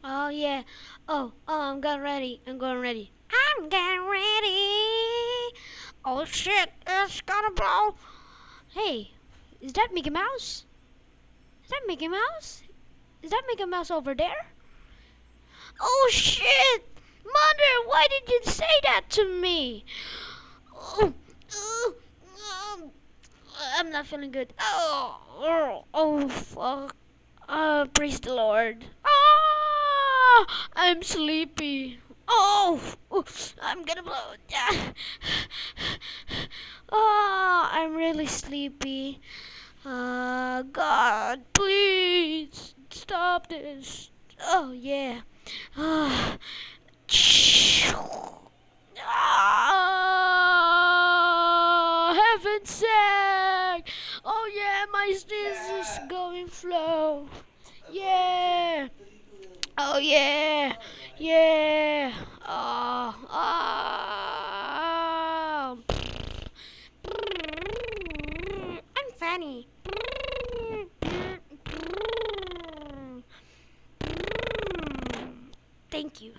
Oh yeah. Oh, I'm getting ready. I'm getting ready. I'm getting ready. Oh shit, it's gonna blow. Hey, is that Mickey Mouse? Is that Mickey Mouse? Is that Mickey Mouse over there? Oh shit! Mother, why did you say that to me? Oh, oh, oh, I'm not feeling good. Oh, fuck. Praise the Lord. I'm sleepy. Oh, I'm gonna blow. I'm really sleepy. God, please stop this. Oh yeah. Ah, heaven's sake! Oh yeah, my sneeze is going slow. Yeah. Oh yeah. Yeah. Oh. I'm Fanny. Thank you.